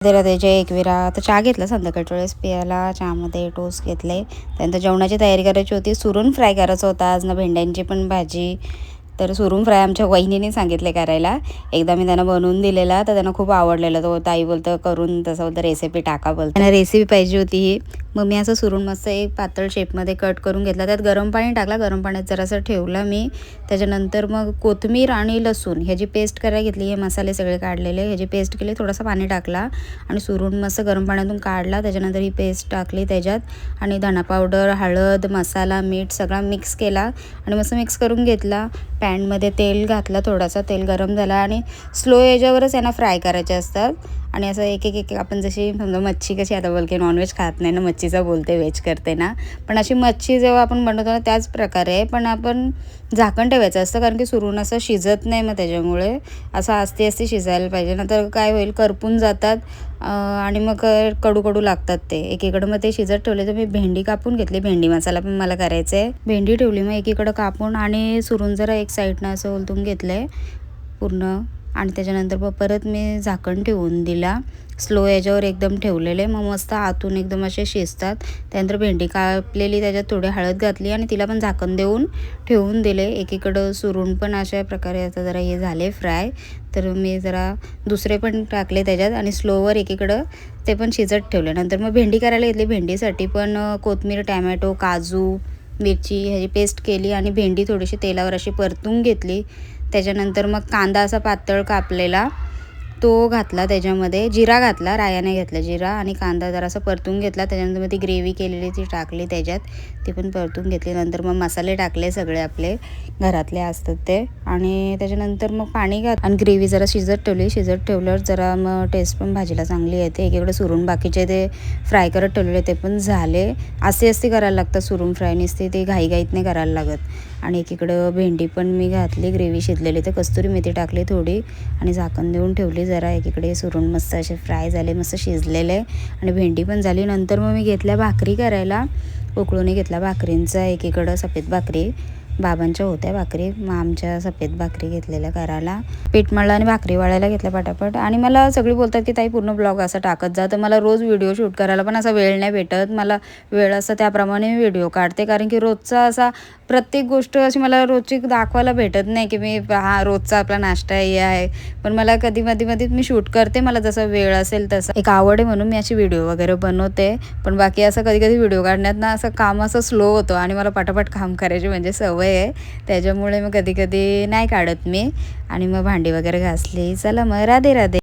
राधे जय एकविरा. तर चहा घेतला संध्याकाळच्या वेळेस पियाला. चहामध्ये टोस्ट घेतले. त्यानंतर जेवणाची तयारी करायची होती. सुरून फ्राय करायचं होता आज ना, भेंड्यांची पण भाजी. तर सुरून फ्राय आमच्या वहिनीने सांगितले करायला. एकदा मी त्यांना बनवून दिलेला तर त्यांना खूप आवडलेला. तो ताई बोलतं करून तसं बोलतं रेसिपी टाका बोलतं. त्यांना रेसिपी पाहिजे होती ही. मग मी असं सुरून मस्त एक पातळ शेपमध्ये कट करून घेतला. त्यात गरम पाणी टाकला. गरम पाण्यात जरासं ठेवला मी. त्याच्यानंतर मग कोथिंबीर आणि लसूण ह्याची पेस्ट करायला घेतली. हे मसाले सगळे काढलेले ह्याची पेस्ट केली. थोडासा पाणी टाकला आणि सुरून मस्त गरम पाण्यातून काढला. त्याच्यानंतर ही पेस्ट टाकली त्याच्यात आणि धना पावडर, हळद, मसाला, मीठ सगळा मिक्स केला आणि मस्त मिक्स करून घेतला. पॅनमध्ये तेल घातलं. थोडासा तेल गरम झाला आणि स्लो याच्यावरच यांना फ्राय करायचे असतात. आणि असं एक एक एक आपण जशी समजा मच्छी कशी आता बोलते नॉनव्हेज खात नाही ना, मच्छीचा बोलते व्हेज करते ना, पण अशी मच्छी जेव्हा आपण बनवतो ना त्याच प्रकारे पण आपण झाकण ठेवायचं असतं. कारण की सुरून असं शिजत नाही. मग त्याच्यामुळे असं आस्ते आस्ते शिजायला पाहिजे ना, तर काय होईल करपून जातात आणि मग कडू कडू लागतात ते. एकीकडं मग ते शिजत ठेवले तर मी भेंडी कापून घेतली. भेंडी मसाला पण मला करायचा आहे. भेंडी ठेवली मग एकीकडं कापून आणि सुरून जरा एक साईडनं असं ओलतून घेतलं आहे पूर्ण. आणि त्याच्यानंतर मग परत मी झाकण ठेवून दिला. स्लो याच्यावर एकदम ठेवलेले. मग मस्त आतून एकदम असे शिजतात. त्यानंतर भेंडी कापलेली त्याच्यात थोडी हळद घातली आणि तिला पण झाकण देऊन ठेवून दिले. एकीकडं सुरून पण अशा प्रकारे आता जरा हे झाले फ्राय. तर मी जरा दुसरे पण टाकले त्याच्यात आणि स्लोवर एकीकडं ते पण शिजत ठेवले. नंतर मग भेंडी करायला घेतली. भेंडीसाठी पण कोथिंबीर, टॅमॅटो, काजू, मिरची ह्याची पेस्ट केली आणि भेंडी थोडीशी तेलावर अशी परतून घेतली. त्याच्यानंतर मग कांदा असा पातळ कापलेला तो घातला. त्याच्यामध्ये जिरा घातला. रायाने घेतला जिरा आणि कांदा जरासा परतून घेतला. त्याच्यानंतर मग ती ग्रेव्ही केलेली ती टाकली त्याच्यात. ती पण परतून घेतली. नंतर मग मसाले टाकले सगळे आपले घरातले असतात ते. आणि त्याच्यानंतर मग पाणी घात आणि ग्रेव्ही जरा शिजत ठेवली. शिजत ठेवल्यावर जरा मग टेस्ट पण भाजीला चांगली येते. एकीकडे सुरून बाकीचे ते फ्राय करत ठेवलेले ते पण झाले. आस्ते आस्ते करायला लागतात सुरून फ्राय. नसते ते घाईघाईत नाही करायला लागत. आणि एकीकडं भेंडी पण मी घातली. ग्रेव्ही शिजलेली तर कस्तुरी मेथी टाकली थोडी आणि झाकण देऊन ठेवली जरा. एकीकडे सुरून मस्त असे फ्राय झाले, मस्त शिजलेले आणि भेंडी पण झाली. नंतर मग मी घेतल्या भाकरी करायला. उकळून घेतला भाकरींचा. एकीकडं सफेद भाकरी बाबांच्या होत्या भाकरी, मग आमच्या सफेद भाकरी घेतलेल्या करायला. पीठ मळलं आणि भाकरी वाळायला घेतल्या पटापट. आणि मला सगळी बोलतात की ताई पूर्ण ब्लॉग असा टाकत जा. तर मला रोज व्हिडिओ शूट करायला पण असा वेळ नाही भेटत. मला वेळ असं त्याप्रमाणे व्हिडिओ काढते. कारण की रोजचा असा प्रत्येक गोष्ट अशी मला रोजची दाखवायला भेटत नाही की मी हा रोजचा आपला नाश्ता हे आहे. पण मला कधी मध्ये मी शूट करते. मला जसं वेळ असेल तसं. एक आवड आहे म्हणून मी अशी व्हिडिओ वगैरे बनवते. पण बाकी असं कधी कधी व्हिडिओ काढण्यात ना असं काम असं स्लो होतं आणि मला पटापट काम करायची म्हणजे सवय आहे. त्याच्यामुळे मग कधी कधी नाही काढत मी. आणि मग भांडी वगैरे घासली. चला मग राधे राधे.